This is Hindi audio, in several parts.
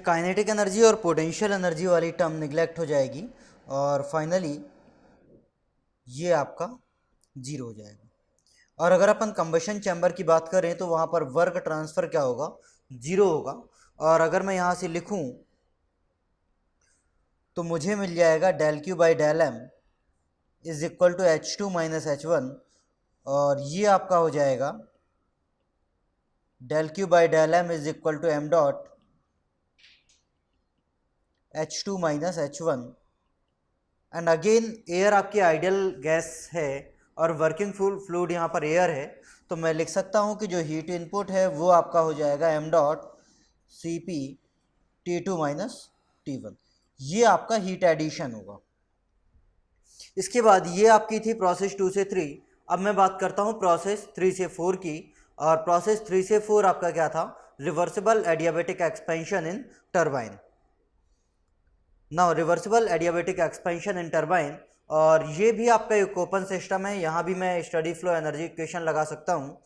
काइनेटिक एनर्जी और पोटेंशियल एनर्जी वाली टर्म निगलेक्ट हो जाएगी और फाइनली ये आपका जीरो हो जाएगा। और अगर अपन कंबशन चैम्बर की बात करें तो वहाँ पर वर्क ट्रांसफ़र क्या होगा, जीरो होगा। और अगर मैं यहाँ से लिखूँ तो मुझे मिल जाएगा del Q by del M is equal to H two minus H one, और ये आपका हो जाएगा del Q by del M is equal to M dot H two minus H one. And again air आपकी आइडियल गैस है और वर्किंग फ्लूइड यहाँ पर एयर है, तो मैं लिख सकता हूँ कि जो हीट इनपुट है वो आपका हो जाएगा M dot C P T two minus T one. ये आपका हीट एडिशन होगा। इसके बाद ये आपकी थी प्रोसेस 2 से 3। अब मैं बात करता हूँ प्रोसेस 3 से 4 की। और प्रोसेस 3 से 4 आपका क्या था, reversible adiabatic expansion in turbine. Now reversible adiabatic expansion in turbine, और ये भी आपका एक ओपन सिस्टम है। यहाँ भी मैं स्टडी फ्लो एनर्जी इक्वेशन लगा सकता हूँ।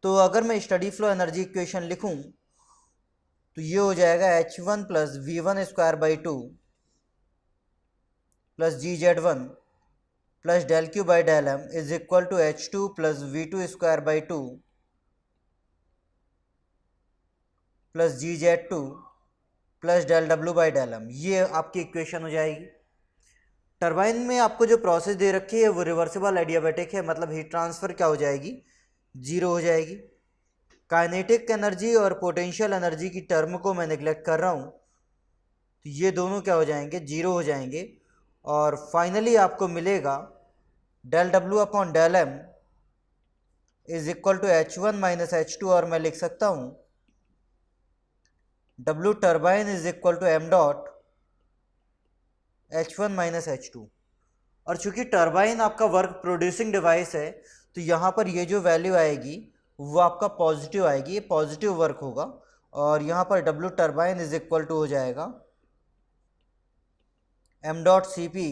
तो अगर मैं स्टडी फ्लो एनर्जी इक्वेशन लिखूँ तो ये हो जाएगा H one plus V one square by two plus G Z one plus del Q by del M is equal to H two plus V two square by two plus G Z two plus del W by del M. ये आपकी इक्वेशन हो जाएगी। टरबाइन में आपको जो प्रोसेस दे रखी है वो रिवर्सिबल एडियाबेटिक है, मतलब हीट ट्रांसफ़र क्या हो जाएगी, जीरो हो जाएगी। काइनेटिक एनर्जी और पोटेंशियल एनर्जी की टर्म को मैं निगलेक्ट कर रहा हूँ, तो ये दोनों क्या हो जाएंगे, जीरो हो जाएंगे। और फाइनली आपको मिलेगा del W upon del M is equal to H one minus H two, और मैं लिख सकता हूँ W turbine is equal to M dot H one minus H two. और चूंकि टर्बाइन आपका वर्क प्रोड्यूसिंग डिवाइस है, तो यहाँ पर ये जो वैल्यू आएगी वो आपका पॉजिटिव आएगी, ये पॉजिटिव वर्क होगा। और यहाँ पर W turbine is equal to हो जाएगा M dot C P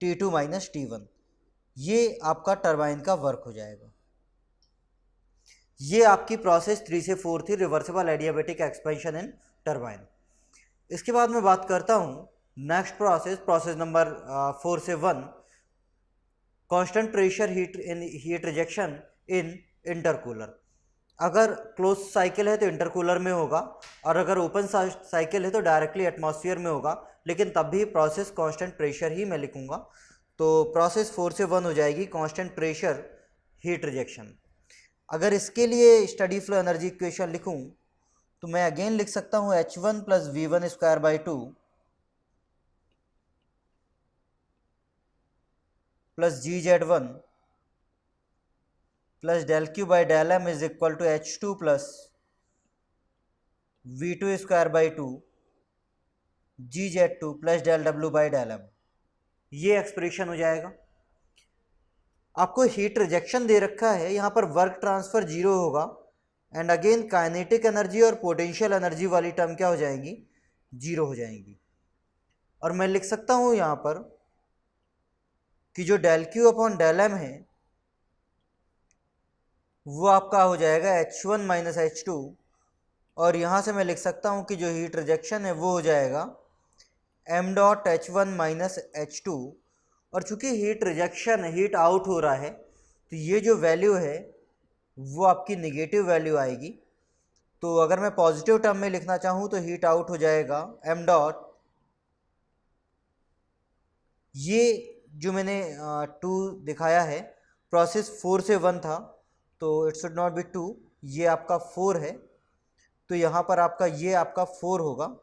T two minus T one. ये आपका टर्बाइन का वर्क हो जाएगा। ये आपकी प्रोसेस 3 से 4 थी, reversible adiabatic expansion in turbine. इसके बाद मैं बात करता हूँ नेक्स्ट प्रोसेस, प्रोसेस नंबर 4 से 1, कांस्टेंट प्रेशर हीट रिजेक्शन इन इंटरकूलर। अगर क्लोज साइकिल है तो इंटरकूलर में होगा, और अगर ओपन साइकिल है तो डायरेक्टली एटमॉस्फेयर में होगा, लेकिन तब भी प्रोसेस कांस्टेंट प्रेशर ही मैं लिखूंगा। तो प्रोसेस 4 से 1 हो जाएगी कांस्टेंट प्रेशर हीट रिजेक्शन। अगर इसके लिए स्टडी फ्लो एनर्जी इक्वेशन लिखूं तो मैं अगेन लिख सकता हूँ H one plus V one square by two plus G Z one plus del Q by del M is equal to H two plus V two square by two G Z two plus del W by del M. ये एक्सप्रेशन हो जाएगा। आपको हीट रिजेक्शन दे रखा है, यहाँ पर वर्क ट्रांसफ़र जीरो होगा। एंड अगेन काइनेटिक एनर्जी और पोटेंशियल एनर्जी वाली टर्म क्या हो जाएंगी, जीरो हो जाएंगी। और मैं लिख सकता हूँ यहाँ पर कि जो del Q upon del M है वो आपका हो जाएगा H one minus H two, और यहाँ से मैं लिख सकता हूँ कि जो हीट रिजेक्शन है वो हो जाएगा M dot H one minus H two. और चूंकि हीट रिजेक्शन हीट आउट हो रहा है, तो ये जो वैल्यू है वो आपकी निगेटिव वैल्यू आएगी। तो अगर मैं पॉजिटिव टर्म में लिखना चाहूँ तो हीट आउट हो जाएगा एम डॉट, ये जो मैंने 2 दिखाया है प्रोसेस 4 से 1 था, तो इट शुड नॉट बी 2, ये आपका 4 है, तो यहाँ पर आपका ये आपका 4 होगा।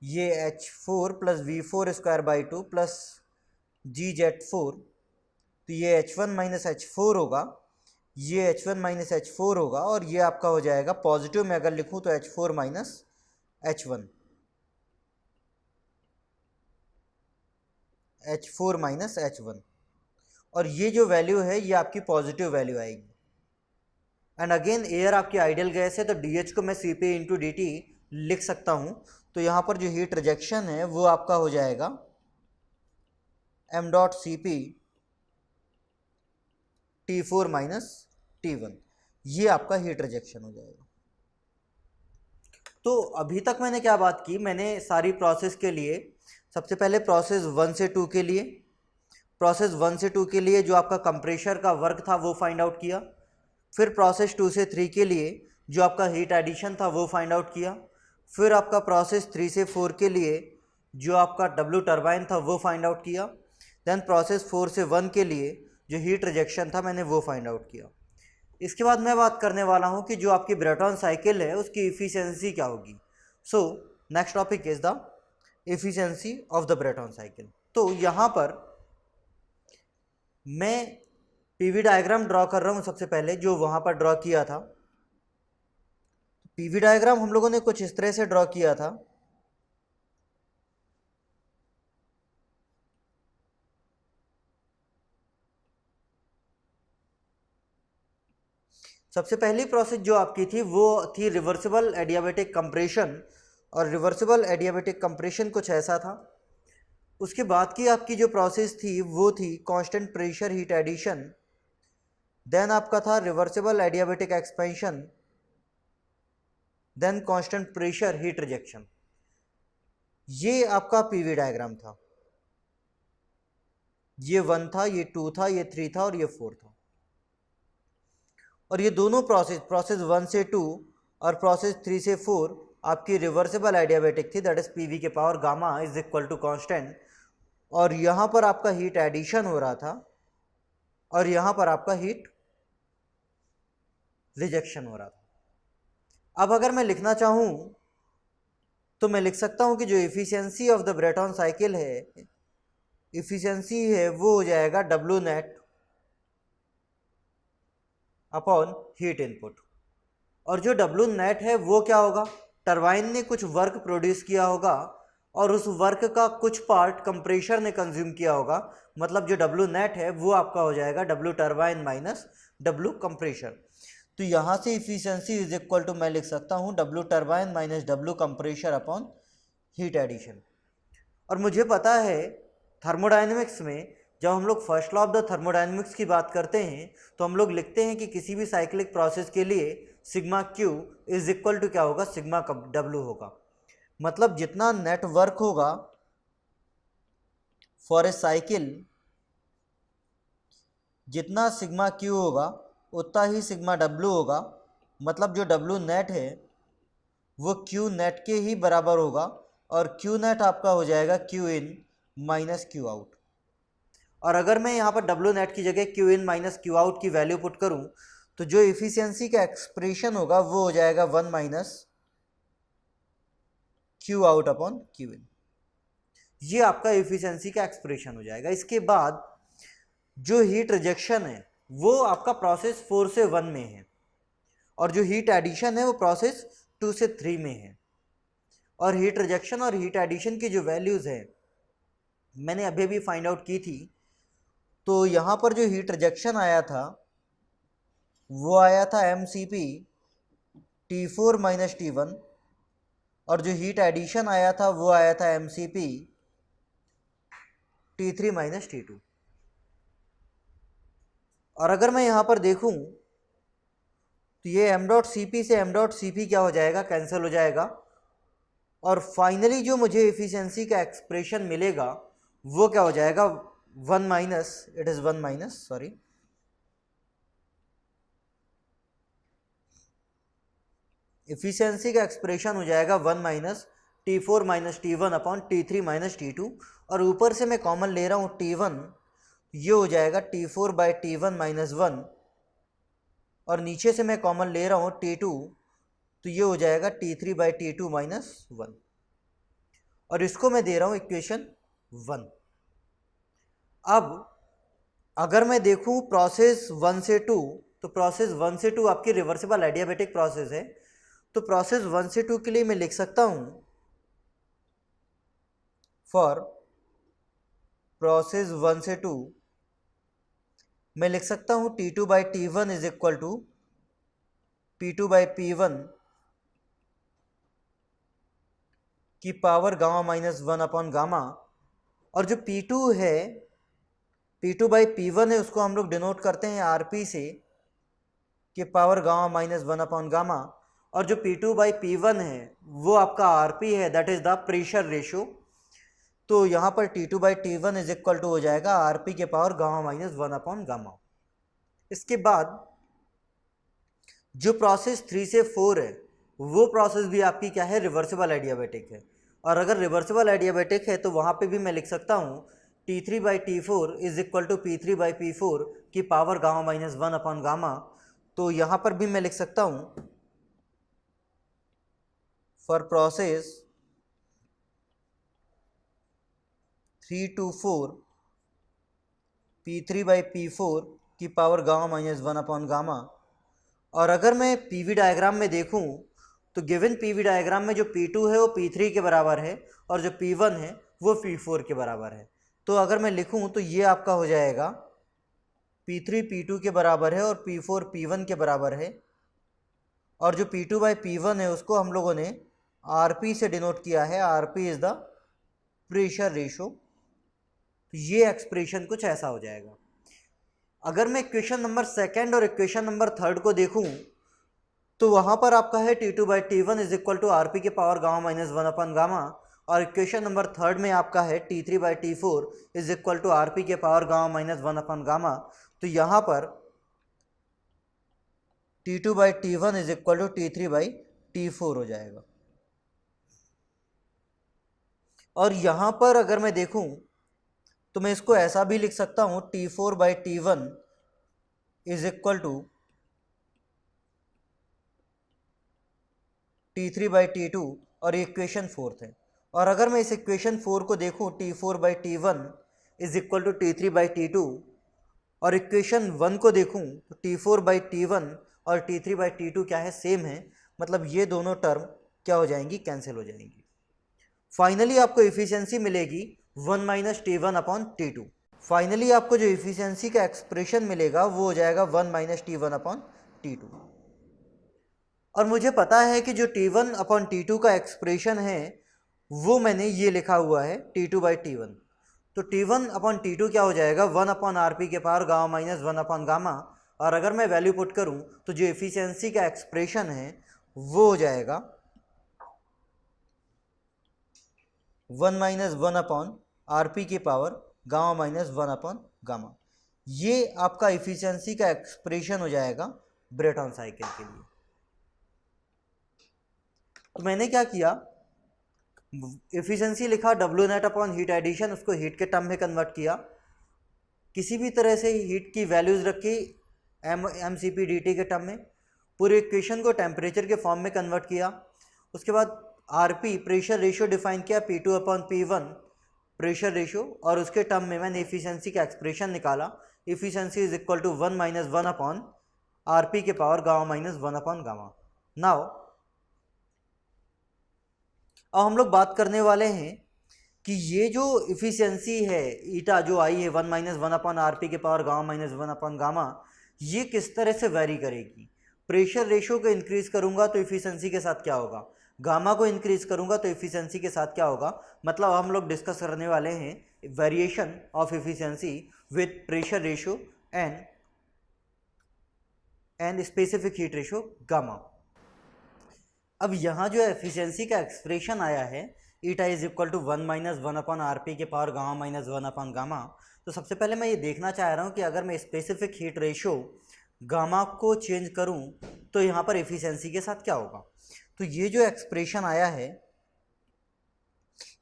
ये H four plus V four square by two plus G Z four, तो ये H one minus H four होगा, ये H one minus H four होगा, और ये आपका हो जाएगा पॉजिटिव में अगर लिखूँ तो H four minus H one, H four minus H one. और ये जो वैल्यू है ये आपकी पॉजिटिव वैल्यू आएगी। एंड अगेन एयर आपकी आइडियल गैस है, तो डी एच को मैं C P into D T लिख सकता हूँ। तो यहाँ पर जो हीट रिजेक्शन है वो आपका हो जाएगा M dot C P T4 minus T1, ये आपका हीट रिजेक्शन हो जाएगा। तो अभी तक मैंने क्या बात की, मैंने सारी प्रोसेस के लिए सबसे पहले प्रोसेस 1 से 2 के लिए, प्रोसेस 1 से 2 के लिए जो आपका कंप्रेशर का वर्क था वो फाइंड आउट किया। फिर प्रोसेस 2 से 3 के लिए जो आपका हीट एडिशन था वो फाइंड आउट किया। फिर आपका प्रोसेस 3 से 4 के लिए जो आपका डब्ल्यू टरबाइन था वो फाइंड आउट किया। देन प्रोसेस 4 से 1 के लिए जो हीट रिजेक्शन था मैंने वो फाइंड आउट किया। इसके बाद मैं बात करने वाला हूँ कि जो आपकी ब्रेटॉन साइकिल है उसकी इफ़िशियंसी क्या होगी। So next topic is the efficiency of the Brayton cycle. तो यहाँ पर मैं पीवी डायग्राम ड्रॉ कर रहा हूँ सबसे पहले, जो वहाँ पर ड्रॉ किया था। पीवी डायग्राम हम लोगों ने कुछ इस तरह से ड्रॉ किया था। सबसे पहली प्रोसेस जो आपकी थी वो थी रिवर्सिबल एडियाबेटिक कंप्रेशन, और रिवर्सिबल एडियाबेटिक कंप्रेशन कुछ ऐसा था। उसके बाद की आपकी जो प्रोसेस थी वो थी constant pressure heat addition. Then आपका था reversible adiabatic expansion, then constant pressure heat rejection. ये आपका पीवी डायग्राम था। ये 1 था, ये 2 था, ये 3 था और ये 4 था। और ये दोनों प्रोसेस 1 से 2 और प्रोसेस 3 से 4 आपकी रिवर्सिबल एडियाबेटिक थी, दैट इज पीवी के power gamma is equal to constant. और यहाँ पर आपका हीट एडिशन हो रहा था और यहाँ पर आपका हीट रिजेक्शन हो रहा था। अब अगर मैं लिखना चाहूँ तो मैं लिख सकता हूँ कि जो efficiency of the Brayton cycle है, इफिशियंसी है वो हो जाएगा W net upon heat input. और जो डब्ल्यू नेट है वो क्या होगा, टरबाइन ने कुछ वर्क प्रोड्यूस किया होगा और उस वर्क का कुछ पार्ट कंप्रेशर ने कंज्यूम किया होगा। मतलब जो डब्ल्यू नेट है वो आपका हो जाएगा W turbine minus W compressor. तो यहाँ से इफिशियंसी इज इक्वल टू मैं लिख सकता हूँ W turbine minus W compressor upon heat addition. और मुझे पता है थर्मोडाइनमिक्स में जब हम लोग first law of the thermodynamics की बात करते हैं तो हम लोग लिखते हैं कि किसी भी साइक्लिक प्रोसेस के लिए sigma Q is equal to क्या होगा, सिग्मा डब्ल्यू होगा। मतलब जितना नेट वर्क होगा फॉर ए साइकिल, जितना सिग्मा क्यू होगा उतना ही सिग्मा डब्ल्यू होगा। मतलब जो डब्ल्यू नेट है वो क्यू नेट के ही बराबर होगा और क्यू नेट आपका हो जाएगा Q in minus Q out. और अगर मैं यहाँ पर डब्ल्यू नेट की जगह Q in minus Q out की वैल्यू पुट करूँ तो जो इफिशियंसी का एक्सप्रेशन होगा वो हो जाएगा 1 minus Q out upon Q in. ये आपका इफिशियंसी का एक्सप्रेशन हो जाएगा। इसके बाद जो हीट रिजेक्शन है वो आपका प्रोसेस 4 से 1 में है और जो हीट एडिशन है वो प्रोसेस 2 से 3 में है। और हीट रिजेक्शन और हीट एडिशन की जो वैल्यूज़ है मैंने अभी भी फाइंड आउट की थी। तो यहाँ पर जो हीट रिजेक्शन आया था वो आया था M C P T4 minus T1, और जो हीट एडिशन आया था वो आया था M C P T3 minus T2। और अगर मैं यहाँ पर देखूँ तो ये एम डॉट सी पी से एम डॉट सी पी क्या हो जाएगा, कैंसिल हो जाएगा। और फाइनली जो मुझे एफिशिएंसी का एक्सप्रेशन मिलेगा वो क्या हो जाएगा, 1 minus, it is 1 minus, sorry, efficiency का एक्सप्रेशन हो जाएगा 1 minus T4 minus T1 upon T3 minus T2। और ऊपर से मैं कॉमन ले रहा हूँ T1, ये हो जाएगा T4 बाई T1 माइनस 1, और नीचे से मैं कॉमन ले रहा हूँ T2, तो ये हो जाएगा T3 बाई T2 माइनस 1, और इसको मैं दे रहा हूँ इक्वेशन 1। अब अगर मैं देखूँ प्रोसेस 1 से 2, तो प्रोसेस 1 से 2 आपकी रिवर्सिबल एडियाबेटिक प्रोसेस है। तो प्रोसेस 1 से 2 के लिए मैं लिख सकता हूँ फॉर प्रोसेस 1 से 2 मैं लिख सकता हूँ T2 by T1 is equal to P2 by P1 की power gamma minus 1 upon gamma. और जो P2 है P2/P1 है उसको हम लोग डिनोट करते हैं RP से के पावर गामा माइनस 1/गामा, और जो P2/P1 है वो आपका RP है, that is the pressure ratio. तो यहाँ पर T2/T1 इज इक्वल टू हो जाएगा RP के पावर गामा माइनस 1/गामा। इसके बाद जो प्रोसेस 3 से 4 है वो प्रोसेस भी आपकी क्या है, रिवर्सिबल एडियाबेटिक है। और अगर रिवर्सिबल एडियाबेटिक है तो वहाँ पे भी मैं लिख सकता हूँ T3/T4 is equal to P3/P4 की पावर गामा माइनस 1/गामा। तो यहाँ पर भी मैं लिख सकता हूँ फॉर प्रोसेस 3 to 4 P3/P4 की पावर गामा माइनस 1/गामा। और अगर मैं पीवी डायग्राम में देखूं तो गिवन पीवी डायग्राम में जो P2 है वो P3 के बराबर है और जो P1 है वो P4 के बराबर है। तो अगर मैं लिखूं तो ये आपका हो जाएगा P3 P2 के बराबर है और P4 P1 के बराबर है, और जो P2/P1 है उसको हम लोगों ने RP से डिनोट किया है, RP is the pressure ratio. तो ये एक्सप्रेशन कुछ ऐसा हो जाएगा। अगर मैं इक्वेशन नंबर सेकंड और इक्वेशन नंबर थर्ड को देखूं तो वहां पर आपका है T2/T1 is equal to RP के पावर गामा माइनस 1/गामा, और इक्वेशन नंबर थर्ड में आपका है T3/T4 is equal to RP के पावर गामा माइनस 1/गामा। तो यहाँ पर T2/T1 is equal to T3/T4 हो जाएगा। और यहाँ पर अगर मैं देखूं तो मैं इसको ऐसा भी लिख सकता हूँ T4/T1 is equal to T3/T2, और ये इक्वेशन फोर्थ है। और अगर मैं इस इक्वेशन 4 को देखूँ T4/T1 is equal to T3/T2, और इक्वेशन 1 को देखूँ तो T4/T1 और T3/T2 क्या है, सेम है, मतलब ये दोनों टर्म क्या हो जाएंगी, कैंसिल हो जाएंगी। फाइनली आपको एफिशिएंसी मिलेगी 1 माइनस T1/T2। फाइनली आपको जो एफिशिएंसी का एक्सप्रेशन मिलेगा वो हो जाएगा 1 माइनस T1/T2। और मुझे पता है कि जो T1/T2 का एक्सप्रेशन है वो मैंने ये लिखा हुआ है T2/T1। तो T1/T2 क्या हो जाएगा, 1/RP के पावर गामा माइनस 1/गामा। और अगर मैं वैल्यू पुट करूं तो जो एफिशिएंसी का एक्सप्रेशन है वो हो जाएगा 1 माइनस 1/RP की पावर गामा माइनस 1/गामा। ये आपका एफिशिएंसी का एक्सप्रेशन हो जाएगा ब्रेटॉन साइकिल के लिए। तो मैंने क्या किया, एफिशिएंसी लिखा W net upon heat addition, उसको हीट के टर्म में कन्वर्ट किया, किसी भी तरह से हीट की वैल्यूज रखी mCp dt के टर्म में, पूरे इक्वेशन को टेम्परेचर के फॉर्म में कन्वर्ट किया। उसके बाद RP प्रेशर रेशियो डिफाइन किया, P2/P1 प्रेशर रेशियो, और उसके टर्म में मैंने एफिशिएंसी का एक्सप्रेशन निकाला, efficiency is equal to 1 minus 1/RP के पावर गामा माइनस 1/गामा। नाउ अब हम लोग बात करने वाले हैं कि ये जो इफिशियंसी है ईटा जो आई है 1 माइनस 1/RP के पावर गामा माइनस 1/गामा, ये किस तरह से वेरी करेगी। प्रेशर रेशियो को इंक्रीज करूंगा तो इफिशियंसी के साथ क्या होगा, गामा को इंक्रीज करूंगा तो इफिशियंसी के साथ क्या होगा। मतलब हम लोग डिस्कस करने वाले हैं variation of efficiency with pressure ratio and specific heat ratio gamma. अब यहाँ जो एफिशिएंसी का एक्सप्रेशन आया है eta is equal to 1 minus 1/RP के पावर गामा माइनस 1/गामा। तो सबसे पहले मैं ये देखना चाह रहा हूँ कि अगर मैं स्पेसिफिक हीट रेशियो गामा को चेंज करूँ तो यहाँ पर एफिशिएंसी के साथ क्या होगा। तो ये जो एक्सप्रेशन आया है,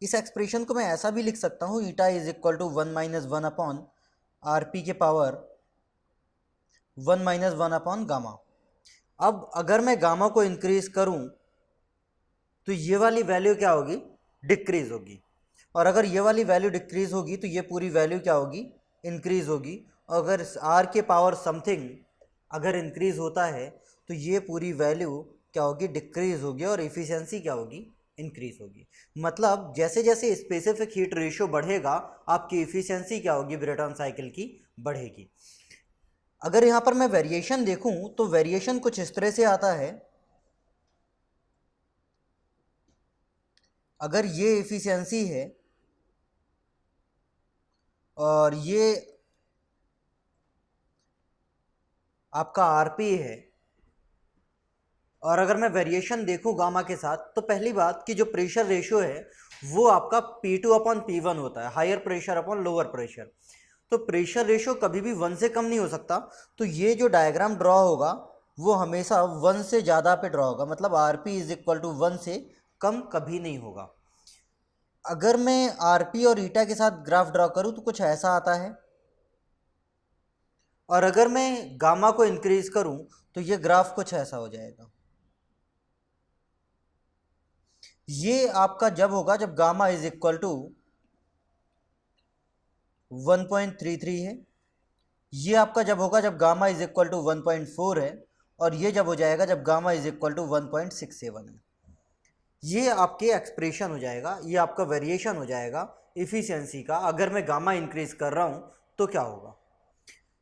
इस एक्सप्रेशन को मैं ऐसा भी लिख सकता हूँ eta is equal to 1 minus 1/RP के पावर 1 माइनस 1/गामा। अब अगर मैं गामा को इंक्रीज करूँ तो ये वाली वैल्यू क्या होगी, डिक्रीज होगी, और अगर ये वाली वैल्यू डिक्रीज होगी तो ये पूरी वैल्यू क्या होगी, इंक्रीज होगी। अगर आर के पावर समथिंग अगर इंक्रीज होता है तो ये पूरी वैल्यू क्या होगी, डिक्रीज होगी, और एफिशिएंसी क्या होगी, इंक्रीज होगी। मतलब जैसे जैसे स्पेसिफिक हीट रेशियो बढ़ेगा आपकी एफिशिएंसी क्या होगी, ब्रेटॉन साइकिल की बढ़ेगी। अगर यहाँ पर मैं वेरिएशन देखूँ तो वेरिएशन कुछ इस तरह से आता है, अगर ये एफिशिएंसी है और ये आपका आरपी है, और अगर मैं वेरिएशन देखूं गामा के साथ, तो पहली बात कि जो प्रेशर रेशियो है वो आपका P2 अपॉन P1 होता है, higher pressure upon lower pressure. तो प्रेशर रेशियो कभी भी 1 से कम नहीं हो सकता। तो ये जो डायग्राम ड्रॉ होगा वो हमेशा 1 से ज़्यादा पे ड्रॉ होगा, मतलब आरपी इज इक्वल टू 1 से कम कभी नहीं होगा। अगर मैं आरपी और ईटा के साथ ग्राफ ड्रॉ करूं तो कुछ ऐसा आता है, और अगर मैं गामा को इंक्रीज करूं तो ये ग्राफ कुछ ऐसा हो जाएगा। ये आपका जब होगा जब गामा इज इक्वल टू 1.33 है, ये आपका जब होगा जब गामा इज इक्वल टू 1.4 है, और ये जब हो जाएगा जब गामा इज इक्वल टू 1.67 है। ये आपके एक्सप्रेशन हो जाएगा, ये आपका वेरिएशन हो जाएगा इफिशियंसी का। अगर मैं गामा इंक्रीज कर रहा हूँ तो क्या होगा।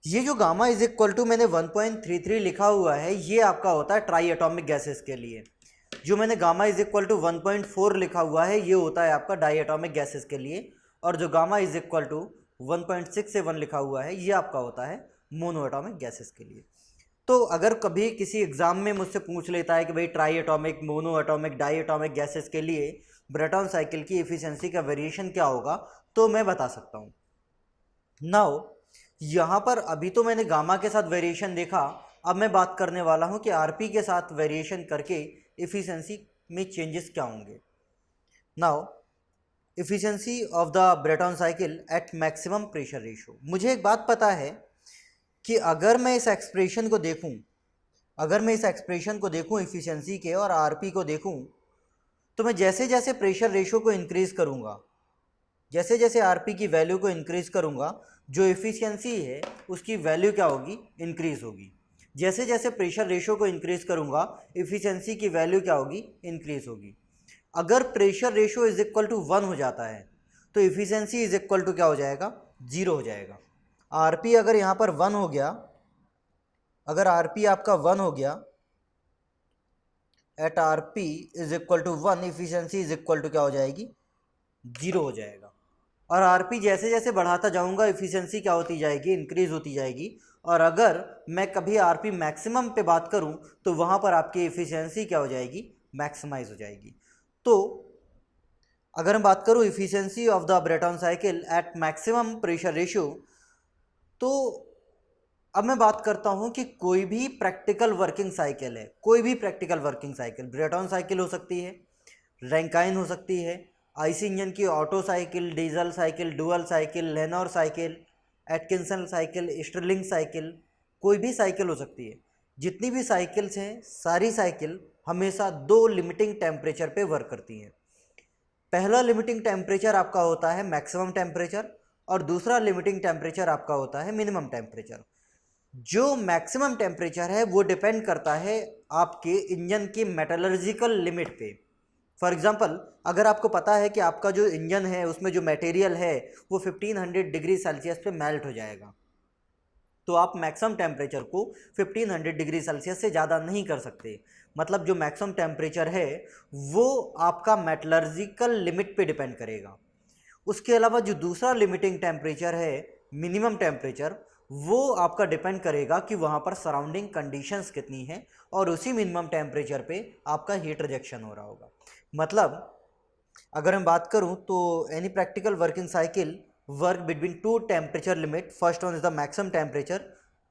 ये जो गामा इज इक्वल टू मैंने 1.33 लिखा हुआ है, ये आपका होता है ट्राई एटॉमिक गैसेस के लिए। जो मैंने गामा इज इक्वल टू 1.4 लिखा हुआ है, ये होता है आपका डाई एटॉमिक गैसेस के लिए। और जो गामा इज इक्वल टू 1.67 लिखा हुआ है, ये आपका होता है मोनो एटॉमिक गैसेस के लिए। तो अगर कभी किसी एग्जाम में मुझसे पूछ लेता है कि भाई triatomic, monoatomic, diatomic gases के लिए ब्रेटॉन साइकिल की एफिशिएंसी का वेरिएशन क्या होगा, तो मैं बता सकता हूँ। नाउ यहाँ पर अभी तो मैंने गामा के साथ वेरिएशन देखा, अब मैं बात करने वाला हूँ कि आरपी के साथ वेरिएशन करके एफिशिएंसी में चेंजेस क्या होंगे। Now efficiency of the Brayton cycle at maximum pressure ratio. मुझे एक बात पता है कि अगर मैं इस एक्सप्रेशन को देखूं, अगर मैं इस एक्सप्रेशन को देखूं एफिशिएंसी के और आरपी को देखूं, तो मैं जैसे जैसे प्रेशर रेशियो को इंक्रीज करूंगा, जैसे जैसे आरपी की वैल्यू को इंक्रीज करूंगा, जो एफिशिएंसी है उसकी वैल्यू क्या होगी, इंक्रीज होगी। जैसे जैसे प्रेशर रेशियो को इंक्रीज करूंगा, एफिशिएंसी की वैल्यू क्या होगी, इंक्रीज होगी। अगर pressure ratio is equal to 1 हो जाता है तो एफिशिएंसी इज इक्वल टू क्या हो जाएगा, 0 हो जाएगा। आरपी अगर यहाँ पर 1 हो गया, अगर आरपी आपका 1 हो गया, at RP is equal to 1, efficiency is equal to क्या हो जाएगी, 0 हो जाएगा। और आरपी जैसे जैसे बढ़ाता जाऊंगा, एफिशिएंसी क्या होती जाएगी, इंक्रीज होती जाएगी। और अगर मैं कभी आरपी मैक्सिमम पे बात करूं तो वहां पर आपकी एफिशिएंसी क्या हो जाएगी, मैक्सिमाइज हो जाएगी। तो अगर मैं बात करूं efficiency of the Brayton cycle at maximum pressure ratio, तो अब मैं बात करता हूं कि कोई भी प्रैक्टिकल वर्किंग साइकिल है, कोई भी practical working cycle, Brayton cycle हो सकती है, रैंकाइन हो सकती है, आईसी इंजन की Otto cycle, Diesel cycle, dual cycle, Lenoir cycle, Atkinson cycle, Stirling cycle, कोई भी साइकिल हो सकती है। जितनी भी साइकिल्स हैं, सारी साइकिल हमेशा दो लिमिटिंग टेम्परेचर पे वर्क करती हैं। पहला लिमिटिंग टेम्परेचर आपका होता है मैक्सिमम टेम्परेचर, और दूसरा लिमिटिंग टेम्परेचर आपका होता है मिनिमम टेम्परेचर। जो मैक्सिमम टेम्परेचर है वो डिपेंड करता है आपके इंजन की मेटलर्जिकल लिमिट पे। फॉर एग्जांपल, अगर आपको पता है कि आपका जो इंजन है उसमें जो मटेरियल है वो 1500 डिग्री सेल्सियस पे मेल्ट हो जाएगा, तो आप मैक्सिमम टेम्परेचर को 1500 डिग्री सेल्सियस से ज़्यादा नहीं कर सकते। मतलब जो मैक्सिमम टेम्परेचर है वो आपका मेटलर्जिकल लिमिट पे डिपेंड करेगा। उसके अलावा जो दूसरा लिमिटिंग टेम्परेचर है, मिनिमम टेम्परेचर, वो आपका डिपेंड करेगा कि वहाँ पर सराउंडिंग कंडीशंस कितनी हैं, और उसी मिनिमम टेम्परेचर पे आपका हीट रिजेक्शन हो रहा होगा। मतलब अगर मैं बात करूँ तो any practical working cycle work between two temperature limit. First one is the maximum temperature,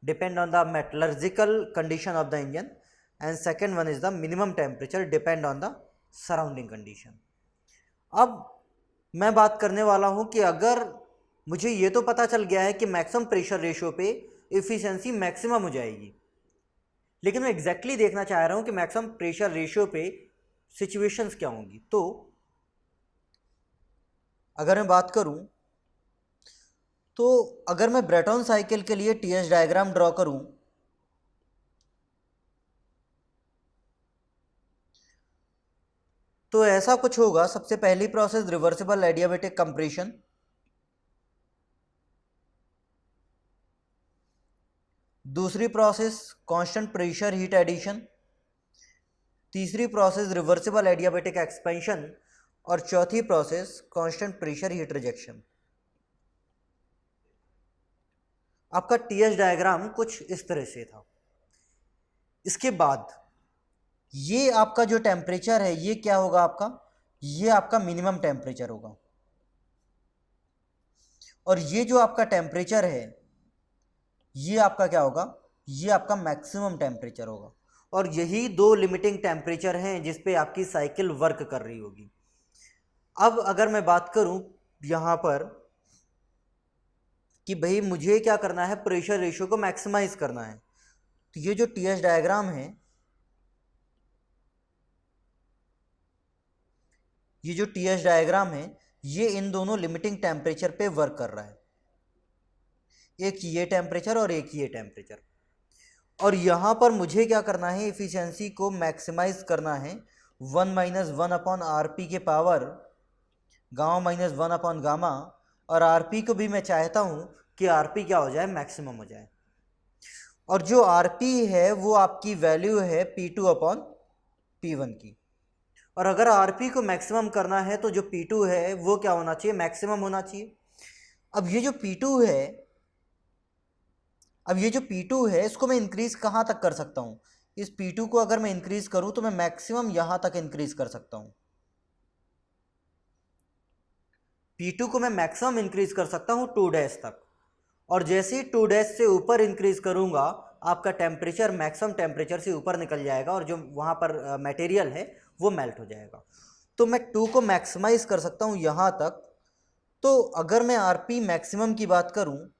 depend on the metallurgical condition of the engine, and second one is the minimum temperature, depend on the surrounding condition. अब मैं बात करने वाला हूं कि अगर मुझे ये तो पता चल गया है कि मैक्सिमम प्रेशर रेशियो पे एफिशिएंसी मैक्सिमम हो जाएगी, लेकिन मैं एग्जैक्टली देखना चाह रहा हूं कि मैक्सिमम प्रेशर रेशियो पे सिचुएशंस क्या होंगी। तो अगर मैं बात करूं, तो अगर मैं ब्रेटॉन साइकिल के लिए टीएस डायग्राम ड्रॉ करूं, तो ऐसा कुछ होगा। सबसे पहली प्रोसेस रिवर्सिबल एडियाबैटिक कंप्रेशन, दूसरी process constant pressure heat addition, तीसरी प्रोसेस रिवर्सिबल एडियाबैटिक एक्सपेंशन, और चौथी process constant pressure heat rejection. आपका टीएस डायग्राम कुछ इस तरह से था। इसके बाद ये आपका जो टेम्परेचर है ये क्या होगा आपका, ये आपका मिनिमम टेम्परेचर होगा, और ये जो आपका टेम्परेचर है ये आपका क्या होगा, ये आपका मैक्सिमम टेम्परेचर होगा। और यही दो लिमिटिंग टेम्परेचर हैं जिस पे आपकी साइकिल वर्क कर रही होगी। अब अगर मैं बात करूं यहाँ पर कि भाई मुझे क्या करना है, प्रेशर रेशियो को मैक्सिमाइज करना है, तो ये जो टीएच डायग्राम है, ये जो टीएच डायग्राम है ये इन दोनों लिमिटिंग टेम्परेचर पे वर्क कर रहा है, एक ये टेम्परेचर और एक ये टेम्परेचर। और यहाँ पर मुझे क्या करना है, इफिशियंसी को मैक्सिमाइज करना है 1 माइनस 1/RP के पावर गामा माइनस 1/गामा, और आरपी को भी मैं चाहता हूँ कि आरपी क्या हो जाए, मैक्सिमम हो जाए। और जो आरपी है वो आपकी वैल्यू है P2/P1 की, और अगर आरपी को मैक्सिमम करना है तो जो P2 है वो क्या होना चाहिए, मैक्सिमम होना चाहिए। अब ये जो P2 है इसको मैं इंक्रीज कहाँ तक कर सकता हूँ, इस P2 को अगर मैं इंक्रीज करूँ तो मैं मैक्सिमम यहाँ तक इंक्रीज कर सकता हूँ, P2 को मैं मैक्सिमम इंक्रीज कर सकता हूँ 2 डैश तक। और जैसे ही 2 डैश से ऊपर इंक्रीज करूँगा आपका टेम्परेचर मैक्सिमम टेम्परेचर से ऊपर निकल जाएगा और जो वहाँ पर मटेरियल है वो मेल्ट हो जाएगा। तो मैं 2 को मैक्सिमाइज कर सकता हूँ यहाँ तक। तो अगर मैं आरपी मैक्सिमम की बात करूँ,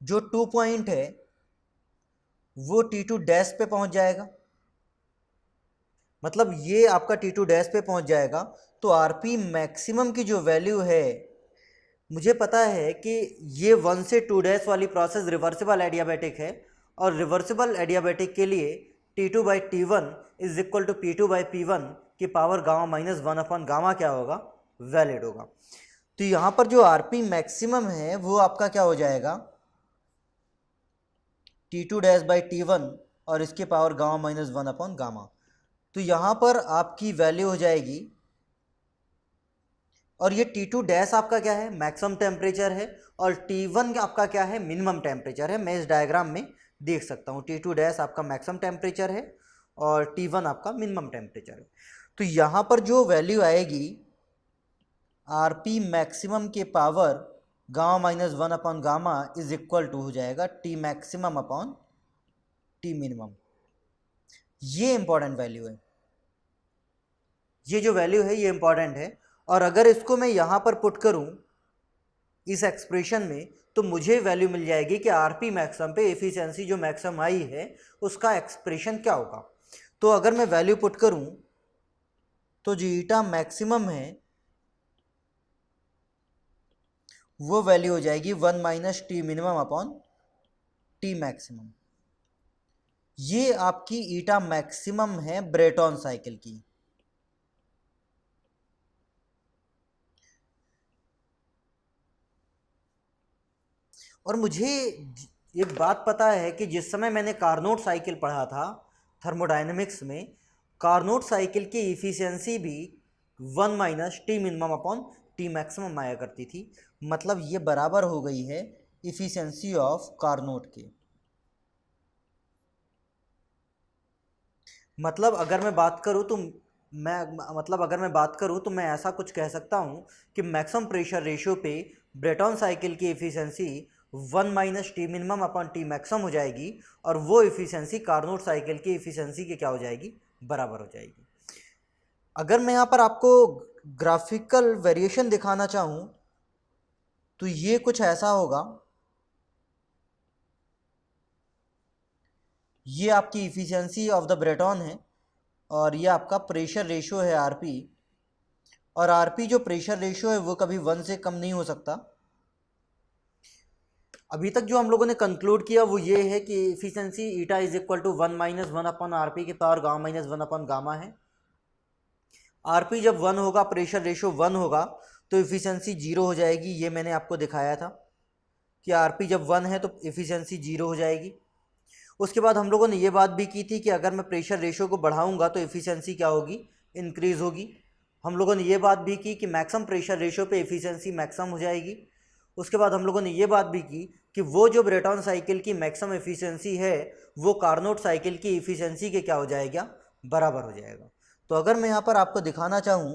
जो 2 पॉइंट है वो T2 डैश पे पहुँच जाएगा, मतलब ये आपका T2 डैश पे पहुँच जाएगा। तो आरपी मैक्सिमम की जो वैल्यू है, मुझे पता है कि ये 1 से 2 डैश वाली प्रोसेस रिवर्सिबल एडियाबैटिक है, और रिवर्सिबल एडियाबैटिक के लिए T2/T1 is equal to P2/P1 की पावर गामा माइनस 1/गामा क्या होगा, वैलिड होगा। तो यहाँ पर जो आरपी मैक्सिमम है वो आपका क्या हो जाएगा, T2-T1 और इसके पावर गामा माइनस 1/गामा। तो यहाँ पर आपकी वैल्यू हो जाएगी, और ये T2 डैश आपका क्या है, मैक्सिमम टेम्परेचर है, और T1 आपका क्या है, मिनिमम टेम्परेचर है। मैं इस डायग्राम में देख सकता हूँ T2 डैश आपका मैक्सिमम टेम्परेचर है और T1 आपका मिनिमम टेम्परेचर है। तो यहाँ पर जो वैल्यू आएगी आरपी मैक्सिमम के पावर गामा माइनस 1/गामा इज इक्वल टू हो जाएगा T maximum upon T minimum. ये इंपॉर्टेंट वैल्यू है, ये जो वैल्यू है ये इंपॉर्टेंट है। और अगर इसको मैं यहाँ पर पुट करूँ इस एक्सप्रेशन में, तो मुझे वैल्यू मिल जाएगी कि आरपी मैक्सिमम पे एफिशिएंसी जो मैक्सिमम आई है उसका एक्सप्रेशन क्या होगा। तो अगर मैं वैल्यू पुट करूँ तो जो ईटा मैक्सिमम है वो वैल्यू हो जाएगी 1 minus T minimum upon T maximum. ये आपकी ईटा मैक्सिमम है ब्रेटॉन साइकिल की। और मुझे एक बात पता है कि जिस समय मैंने कार्नोट साइकिल पढ़ा था थर्मोडायनेमिक्स में, कार्नोट साइकिल की इफ़िशियंसी भी 1 minus T minimum upon T maximum आया करती थी। मतलब ये बराबर हो गई है इफ़िशियंसी ऑफ कार्नोट के। मतलब अगर मैं बात करूँ तो मैं ऐसा कुछ कह सकता हूँ कि मैक्सिमम प्रेशर रेशियो पे ब्रेटॉन साइकिल की efficiency 1 minus T minimum upon T maximum हो जाएगी, और वो इफ़िशियंसी कार्नोट साइकिल की इफ़िशियंसी के क्या हो जाएगी, बराबर हो जाएगी। अगर मैं यहाँ पर आपको ग्राफिकल वेरिएशन दिखाना चाहूँ तो ये कुछ ऐसा होगा, ये आपकी इफ़िशियंसी ऑफ द ब्रेटॉन है और ये आपका प्रेशर रेशियो है आरपी। और आरपी जो प्रेशर रेशियो है वो कभी 1 से कम नहीं हो सकता। अभी तक जो हम लोगों ने कंक्लूड किया वो ये है कि efficiency eta is equal to 1 minus 1/RP के पावर गामा माइनस 1/गामा है। आरपी जब 1 होगा, प्रेशर रेशियो 1 होगा, तो इफिशियंसी 0 हो जाएगी। ये मैंने आपको दिखाया था कि आरपी जब 1 है तो इफिशियंसी 0 हो जाएगी। उसके बाद हम लोगों ने ये बात भी की थी कि अगर मैं प्रेशर रेशियो को बढ़ाऊंगा तो इफिशियंसी क्या होगी, इंक्रीज़ होगी। हम लोगों ने ये बात भी की कि मैक्सिमम प्रेशर रेशियो पे इफिशियंसी मैक्सिमम हो जाएगी। उसके बाद हम लोगों ने ये बात भी की कि वो जो ब्रेटॉन साइकिल की मैक्सिमम एफिशिएंसी है वो कार्नोट साइकिल की एफिशिएंसी के क्या हो जाएगा, बराबर हो जाएगा। तो अगर मैं यहाँ पर आपको दिखाना चाहूँ